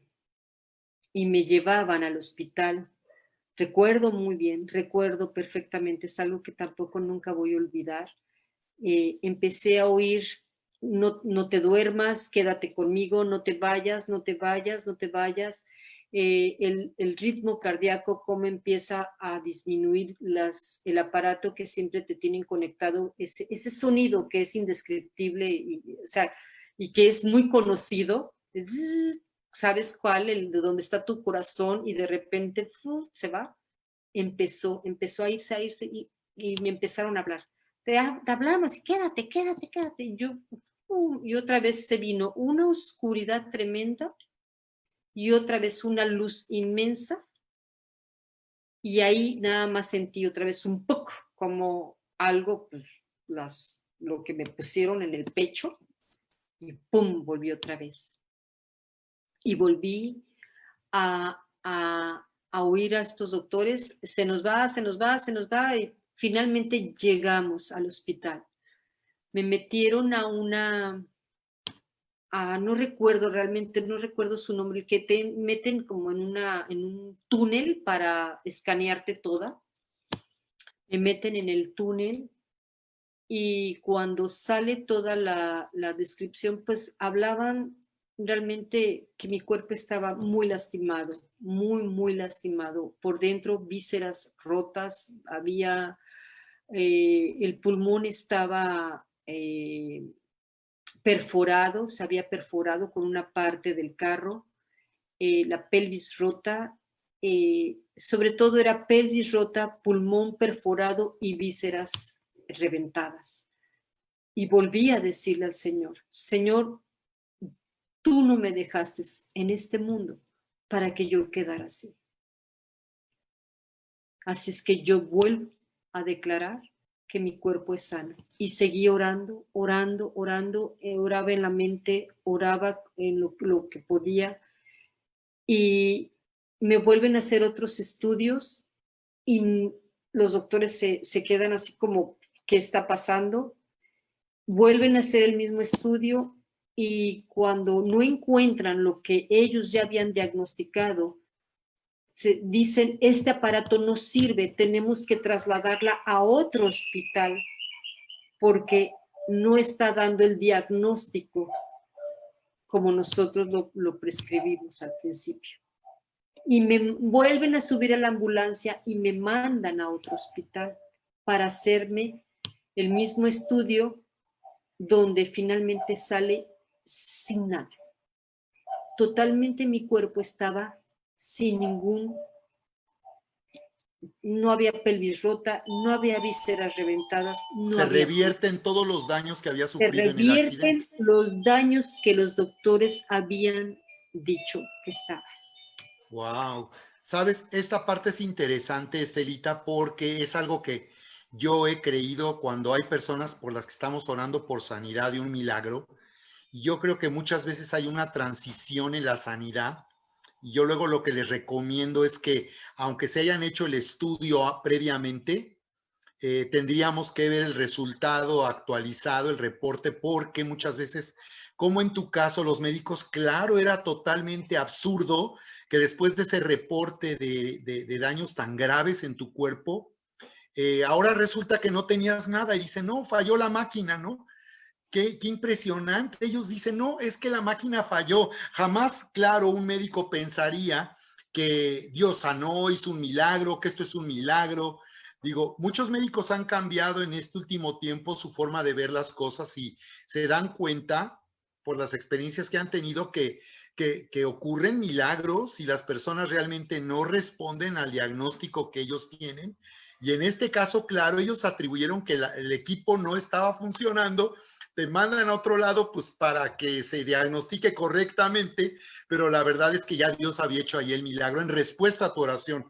y me llevaban al hospital, recuerdo muy bien, recuerdo perfectamente, es algo que tampoco nunca voy a olvidar. Empecé a oír no te duermas, quédate conmigo, no te vayas, no te vayas, no te vayas. El ritmo cardíaco, cómo empieza a disminuir el aparato que siempre te tienen conectado, ese sonido que es indescriptible, o sea, y que es muy conocido, ¿sabes cuál? El de donde está tu corazón y de repente se va. Empezó a irse y me empezaron a hablar. Te hablamos y quédate, quédate, quédate. Y otra vez se vino una oscuridad tremenda y otra vez una luz inmensa, y ahí nada más sentí otra vez un poco como algo, pues lo que me pusieron en el pecho, y pum, volví otra vez. Y volví a oír a estos doctores, se nos va, se nos va, se nos va, y finalmente llegamos al hospital. Me metieron no recuerdo realmente, no recuerdo su nombre, que te meten como en un túnel para escanearte toda. Me meten en el túnel y cuando sale toda la descripción, pues hablaban realmente que mi cuerpo estaba muy lastimado, muy, muy lastimado. Por dentro, vísceras rotas, el pulmón estaba perforado, se había perforado con una parte del carro, la pelvis rota, sobre todo era pelvis rota, pulmón perforado y vísceras reventadas. Y volví a decirle al Señor, Señor, tú no me dejaste en este mundo para que yo quedara así. Así es que yo vuelvo a declarar que mi cuerpo es sano. Y seguí orando, orando, orando, oraba en la mente, oraba en lo que podía, y me vuelven a hacer otros estudios y los doctores se quedan así como, ¿qué está pasando? Vuelven a hacer el mismo estudio y cuando no encuentran lo que ellos ya habían diagnosticado, dicen, este aparato no sirve, tenemos que trasladarla a otro hospital porque no está dando el diagnóstico como nosotros lo prescribimos al principio. Y me vuelven a subir a la ambulancia y me mandan a otro hospital para hacerme el mismo estudio, donde finalmente sale sin nada. Totalmente mi cuerpo estaba sin no había pelvis rota, no había vísceras reventadas, no Se había... revierten todos los daños que había Se sufrido en el revierten accidente. los daños que los doctores habían dicho que estaban. Wow. Sabes, esta parte es interesante, Estelita, porque es algo que yo he creído cuando hay personas por las que estamos orando por sanidad y un milagro. Y yo creo que muchas veces hay una transición en la sanidad. Y yo luego lo que les recomiendo es que, aunque se hayan hecho el estudio previamente, tendríamos que ver el resultado actualizado, el reporte, porque muchas veces, como en tu caso, los médicos, claro, era totalmente absurdo que después de ese reporte de daños tan graves en tu cuerpo, ahora resulta que no tenías nada y dicen, no, falló la máquina, ¿no? Qué impresionante. Ellos dicen, no, es que la máquina falló. Jamás, claro, un médico pensaría que Dios sanó, hizo un milagro, que esto es un milagro. Digo, muchos médicos han cambiado en este último tiempo su forma de ver las cosas y se dan cuenta por las experiencias que han tenido que ocurren milagros y las personas realmente no responden al diagnóstico que ellos tienen. Y en este caso, claro, ellos atribuyeron que el equipo no estaba funcionando, te mandan a otro lado pues para que se diagnostique correctamente, pero la verdad es que ya Dios había hecho ahí el milagro en respuesta a tu oración.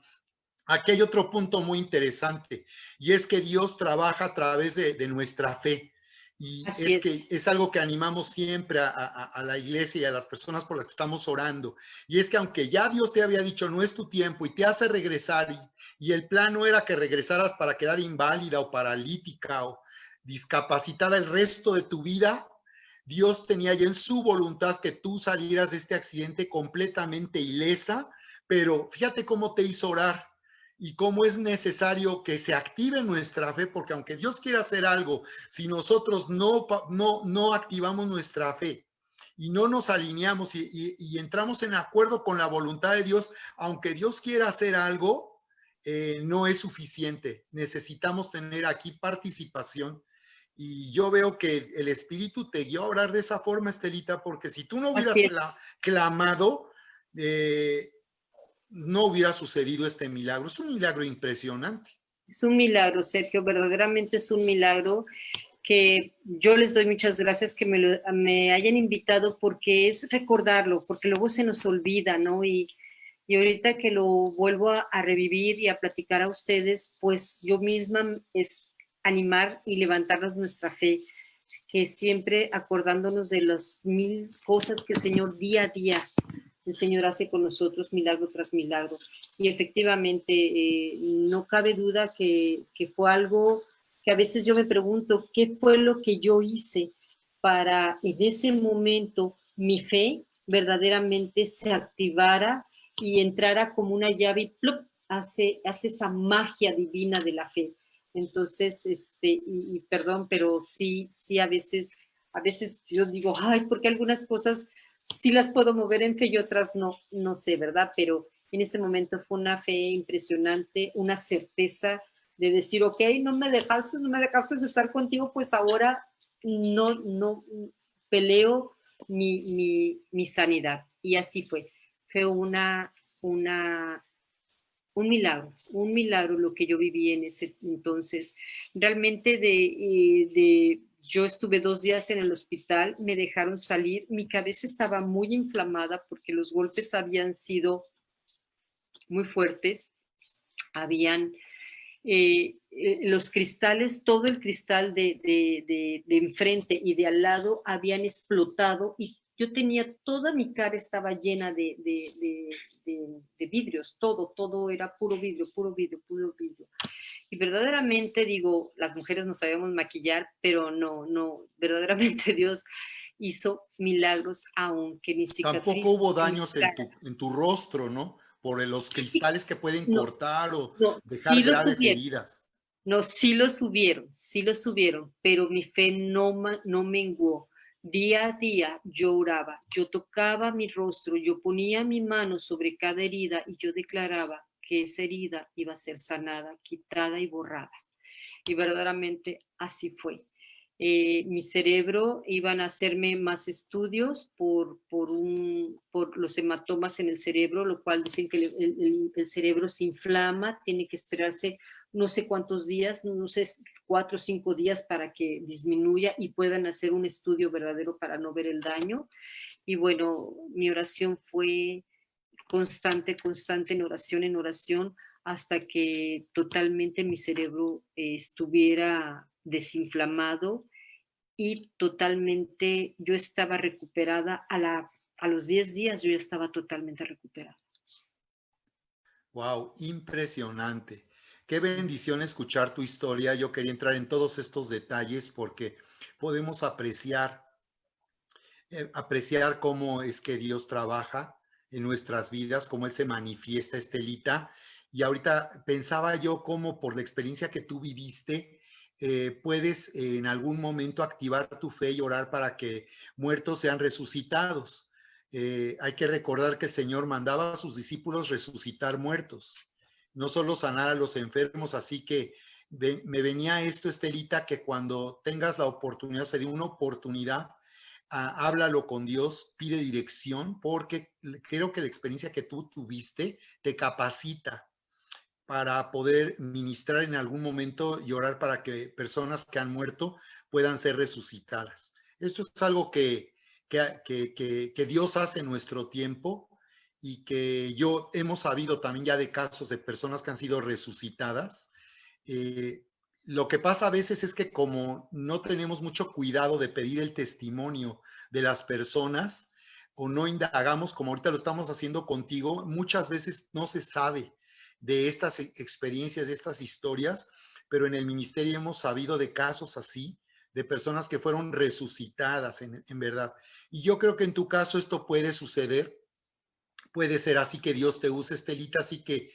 Aquí hay otro punto muy interesante y es que Dios trabaja a través de nuestra fe. Y Así es que es. es algo que animamos siempre a la iglesia y a las personas por las que estamos orando. Y es que aunque ya Dios te había dicho no es tu tiempo y te hace regresar y el plan no era que regresaras para quedar inválida o paralítica o discapacitada el resto de tu vida, Dios tenía ya en su voluntad que tú salieras de este accidente completamente ilesa, pero fíjate cómo te hizo orar. y cómo es necesario que se active nuestra fe, porque aunque Dios quiera hacer algo, si nosotros no activamos nuestra fe y no nos alineamos y entramos en acuerdo con la voluntad de Dios, aunque Dios quiera hacer algo, no es suficiente. Necesitamos tener aquí participación. Y yo veo que el Espíritu te guió a orar de esa forma, Estelita, porque si tú no hubieras Así es. clamado, no hubiera sucedido este milagro. Es un milagro impresionante. Es un milagro, Sergio, verdaderamente es un milagro que yo les doy muchas gracias que me hayan invitado porque es recordarlo, porque luego se nos olvida, ¿no? Y ahorita que lo vuelvo a revivir y a platicar a ustedes, pues yo misma es animar y levantarnos nuestra fe, que siempre acordándonos de las 1000 cosas que el Señor día a día, el Señor hace con nosotros milagro tras milagro. Y efectivamente, no cabe duda que fue algo que a veces yo me pregunto, ¿qué fue lo que yo hice para en ese momento mi fe verdaderamente se activara y entrara como una llave y ¡plup! Hace esa magia divina de la fe? Entonces, y perdón, pero sí, a veces yo digo, ay, porque algunas cosas sí las puedo mover en fe y otras no, no sé, ¿verdad? Pero en ese momento fue una fe impresionante, una certeza de decir, ok, no me dejaste estar contigo, pues ahora no peleo mi sanidad. Y así fue. Fue un milagro lo que yo viví en ese entonces. Realmente yo estuve 2 días en el hospital, me dejaron salir, mi cabeza estaba muy inflamada porque los golpes habían sido muy fuertes, habían los cristales, todo el cristal de enfrente y de al lado habían explotado y yo tenía, toda mi cara estaba llena de vidrios, todo era puro vidrio, puro vidrio, puro vidrio. Y verdaderamente digo, las mujeres no sabemos maquillar, pero no, verdaderamente Dios hizo milagros aunque mi Tampoco cicatriz hubo en mi daños cara. en tu rostro, ¿no? Por los Sí, cristales que pueden no, cortar o no, dejar sí lo graves subieron. heridas. No, sí lo subieron, pero mi fe no menguó. Día a día yo oraba, yo tocaba mi rostro, yo ponía mi mano sobre cada herida y yo declaraba que esa herida iba a ser sanada, quitada y borrada. Y verdaderamente así fue. Mi cerebro, iban a hacerme más estudios por los hematomas en el cerebro, lo cual dicen que el cerebro se inflama, tiene que esperarse no sé cuántos días, no sé, 4 o 5 días para que disminuya y puedan hacer un estudio verdadero para no ver el daño. Y bueno, mi oración fue constante en oración, hasta que totalmente mi cerebro estuviera desinflamado y totalmente yo estaba recuperada. A los 10 días yo ya estaba totalmente recuperada. Wow, impresionante. Qué Sí. bendición escuchar tu historia. Yo quería entrar en todos estos detalles porque podemos apreciar cómo es que Dios trabaja en nuestras vidas, cómo Él se manifiesta, Estelita. Y ahorita pensaba yo cómo por la experiencia que tú viviste, puedes en algún momento activar tu fe y orar para que muertos sean resucitados. Hay que recordar que el Señor mandaba a sus discípulos resucitar muertos, no solo sanar a los enfermos, así que me venía esto, Estelita, que cuando tengas la oportunidad, se dio una oportunidad, háblalo con Dios, pide dirección, porque creo que la experiencia que tú tuviste te capacita para poder ministrar en algún momento y orar para que personas que han muerto puedan ser resucitadas. Esto es algo que Dios hace en nuestro tiempo y que hemos sabido también ya de casos de personas que han sido resucitadas. eh, lo que pasa a veces es que como no tenemos mucho cuidado de pedir el testimonio de las personas o no indagamos como ahorita lo estamos haciendo contigo, muchas veces no se sabe de estas experiencias, de estas historias, pero en el ministerio hemos sabido de casos así, de personas que fueron resucitadas en verdad. Y yo creo que en tu caso esto puede suceder, puede ser así que Dios te use, Estelita, así que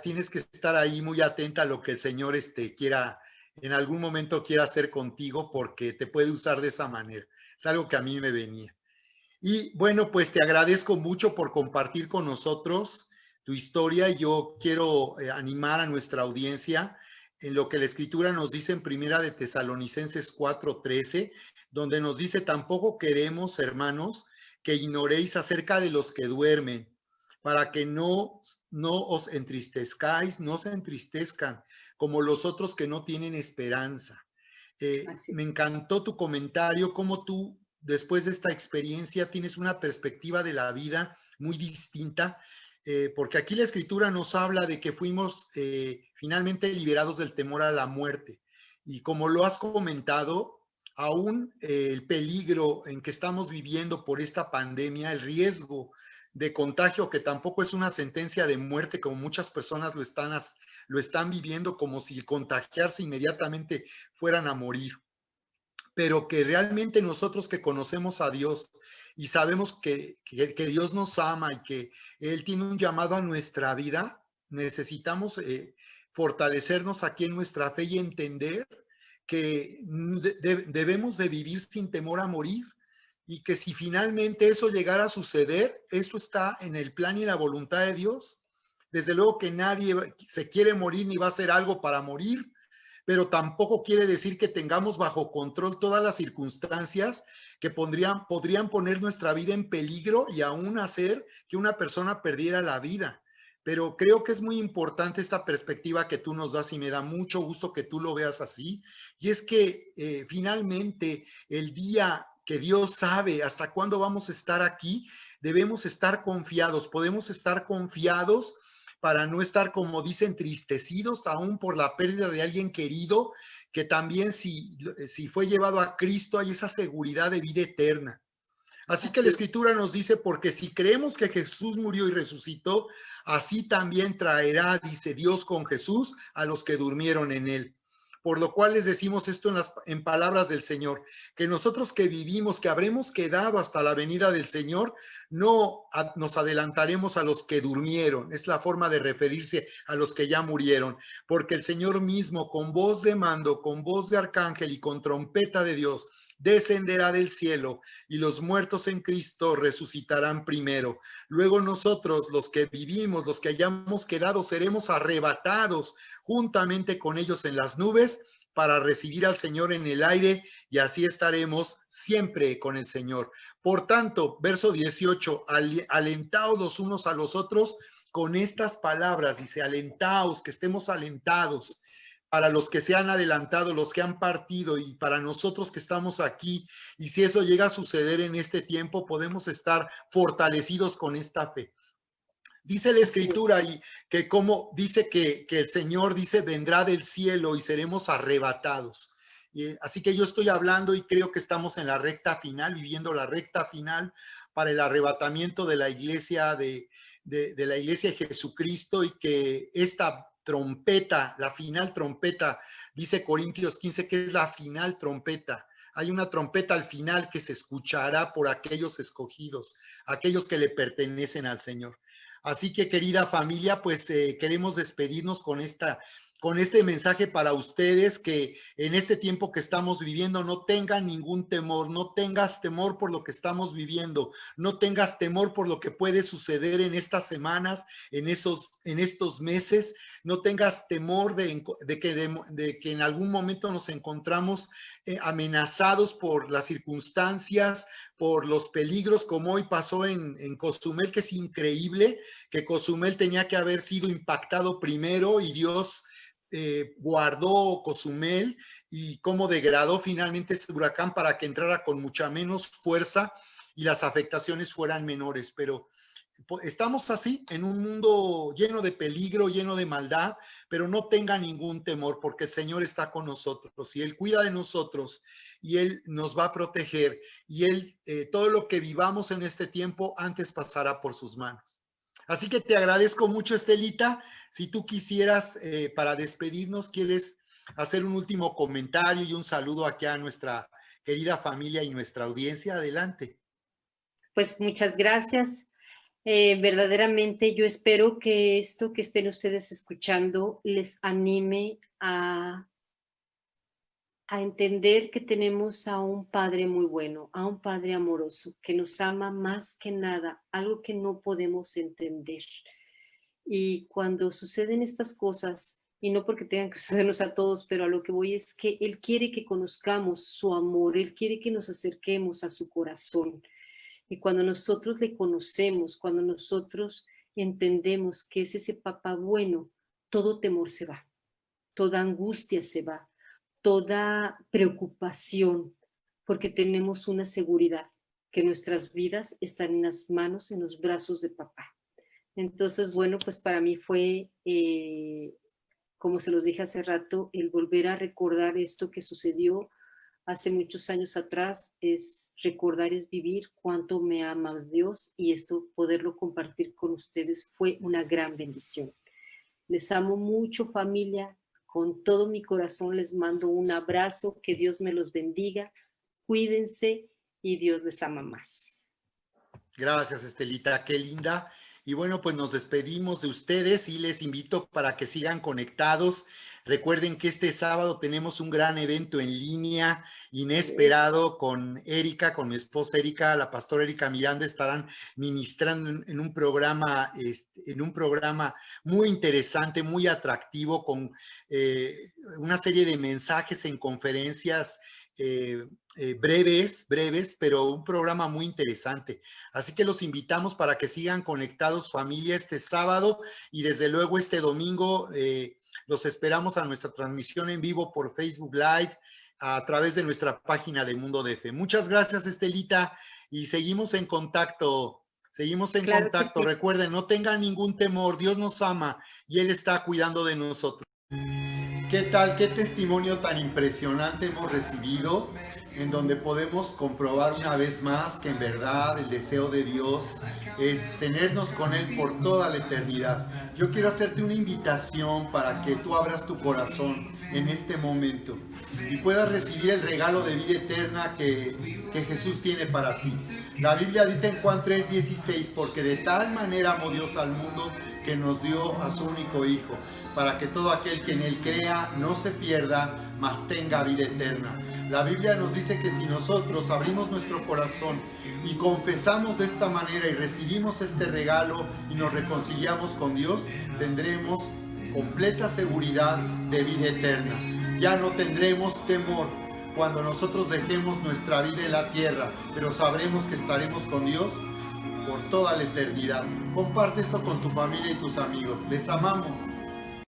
tienes que estar ahí muy atenta a lo que el Señor quiera, en algún momento quiera hacer contigo, porque te puede usar de esa manera. Es algo que a mí me venía. Y bueno, pues te agradezco mucho por compartir con nosotros tu historia. Yo quiero animar a nuestra audiencia en lo que la Escritura nos dice en Primera de Tesalonicenses 4:13, donde nos dice: tampoco queremos, hermanos, que ignoréis acerca de los que duermen, para que no os entristezcáis, no se entristezcan como los otros que no tienen esperanza. Así, Me encantó tu comentario, cómo tú, después de esta experiencia, tienes una perspectiva de la vida muy distinta, porque aquí la Escritura nos habla de que fuimos finalmente liberados del temor a la muerte. Y como lo has comentado, aún el peligro en que estamos viviendo por esta pandemia, el riesgo de contagio, que tampoco es una sentencia de muerte como muchas personas lo están viviendo, como si contagiarse inmediatamente fueran a morir, pero que realmente nosotros que conocemos a Dios y sabemos que Dios nos ama y que Él tiene un llamado a nuestra vida, necesitamos fortalecernos aquí en nuestra fe y entender que debemos de vivir sin temor a morir, y que si finalmente eso llegara a suceder, eso está en el plan y la voluntad de Dios. Desde luego que nadie se quiere morir ni va a hacer algo para morir, pero tampoco quiere decir que tengamos bajo control todas las circunstancias que podrían poner nuestra vida en peligro y aún hacer que una persona perdiera la vida. Pero creo que es muy importante esta perspectiva que tú nos das, y me da mucho gusto que tú lo veas así. Y es que finalmente el día que Dios sabe hasta cuándo vamos a estar aquí, debemos estar confiados, podemos estar confiados para no estar, como dicen, entristecidos aún por la pérdida de alguien querido, que también si fue llevado a Cristo hay esa seguridad de vida eterna. Así que la así. Escritura nos dice: porque si creemos que Jesús murió y resucitó, así también traerá, dice Dios, con Jesús a los que durmieron en él. Por lo cual les decimos esto en palabras del Señor, que nosotros que vivimos, que habremos quedado hasta la venida del Señor, no nos adelantaremos a los que durmieron. Es la forma de referirse a los que ya murieron, porque el Señor mismo, con voz de mando, con voz de arcángel y con trompeta de Dios, descenderá del cielo, y los muertos en Cristo resucitarán primero. Luego nosotros, los que vivimos, los que hayamos quedado, seremos arrebatados juntamente con ellos en las nubes para recibir al Señor en el aire, y así estaremos siempre con el Señor. Por tanto, verso 18, alentaos los unos a los otros con estas palabras. Dice: alentaos, que estemos alentados, para los que se han adelantado, los que han partido, y para nosotros que estamos aquí. Y si eso llega a suceder en este tiempo, podemos estar fortalecidos con esta fe. Dice la Así, Escritura, y que como dice que el Señor dice: vendrá del cielo y seremos arrebatados. Así que yo estoy hablando y creo que estamos en la recta final, viviendo la recta final para el arrebatamiento de la iglesia de la iglesia de Jesucristo, y que esta trompeta, la final trompeta, dice Corintios 15, que es la final trompeta. Hay una trompeta al final que se escuchará por aquellos escogidos, aquellos que le pertenecen al Señor. Así que, querida familia, pues queremos despedirnos con este mensaje para ustedes, que en este tiempo que estamos viviendo no tengan ningún temor, no tengas temor por lo que estamos viviendo, no tengas temor por lo que puede suceder en estas semanas, en estos meses, no tengas temor de que en algún momento nos encontramos amenazados por las circunstancias, por los peligros, como hoy pasó en Cozumel, que es increíble, que Cozumel tenía que haber sido impactado primero, y Dios guardó Cozumel, y cómo degradó finalmente ese huracán para que entrara con mucha menos fuerza y las afectaciones fueran menores. Pero estamos así en un mundo lleno de peligro, lleno de maldad, pero no tenga ningún temor, porque el Señor está con nosotros y Él cuida de nosotros, y Él nos va a proteger, y Él, todo lo que vivamos en este tiempo antes pasará por sus manos. Así que te agradezco mucho, Estelita. Si tú quisieras, para despedirnos, quieres hacer un último comentario y un saludo aquí a nuestra querida familia y nuestra audiencia, adelante. pues muchas gracias. Verdaderamente yo espero que esto que estén ustedes escuchando les anime a entender que tenemos a un Padre muy bueno, a un Padre amoroso, que nos ama más que nada, algo que no podemos entender. Y cuando suceden estas cosas, y no porque tengan que sucedernos a todos, pero a lo que voy es que Él quiere que conozcamos su amor, Él quiere que nos acerquemos a su corazón. Y cuando nosotros le conocemos, cuando nosotros entendemos que es ese papá bueno, todo temor se va, toda angustia se va, toda preocupación, porque tenemos una seguridad, que nuestras vidas están en las manos, en los brazos de papá. Entonces, bueno, pues para mí fue, como se los dije hace rato, el volver a recordar esto que sucedió hace muchos años atrás, es recordar, es vivir cuánto me ama Dios, y esto poderlo compartir con ustedes fue una gran bendición. Les amo mucho, familia, con todo mi corazón les mando un abrazo, que Dios me los bendiga, cuídense y Dios les ama más. Gracias, Estelita, qué linda. Y bueno, pues nos despedimos de ustedes y les invito para que sigan conectados. Recuerden que este sábado tenemos un gran evento en línea, inesperado, con Erika, con mi esposa Erika, la pastora Erika Miranda, estarán ministrando en un programa, muy interesante, muy atractivo, con una serie de mensajes en conferencias breves, pero un programa muy interesante. Así que los invitamos para que sigan conectados, familia, este sábado, y desde luego este domingo los esperamos a nuestra transmisión en vivo por Facebook Live a través de nuestra página de Mundo de Fe. Muchas gracias, Estelita, y seguimos en contacto. Seguimos en Claro que contacto. sí. Recuerden, no tengan ningún temor. Dios nos ama y Él está cuidando de nosotros. ¿Qué tal? ¿Qué testimonio tan impresionante hemos recibido? En donde podemos comprobar una vez más que en verdad el deseo de Dios es tenernos con Él por toda la eternidad. Yo quiero hacerte una invitación para que tú abras tu corazón en este momento y puedas recibir el regalo de vida eterna que Jesús tiene para ti. La Biblia dice en Juan 3:16, porque de tal manera amó Dios al mundo que nos dio a su único Hijo, para que todo aquel que en Él crea no se pierda, mas tenga vida eterna. La Biblia nos dice que si nosotros abrimos nuestro corazón y confesamos de esta manera y recibimos este regalo y nos reconciliamos con Dios, tendremos completa seguridad de vida eterna. Ya no tendremos temor cuando nosotros dejemos nuestra vida en la tierra, pero sabremos que estaremos con Dios por toda la eternidad. Comparte esto con tu familia y tus amigos. Les amamos.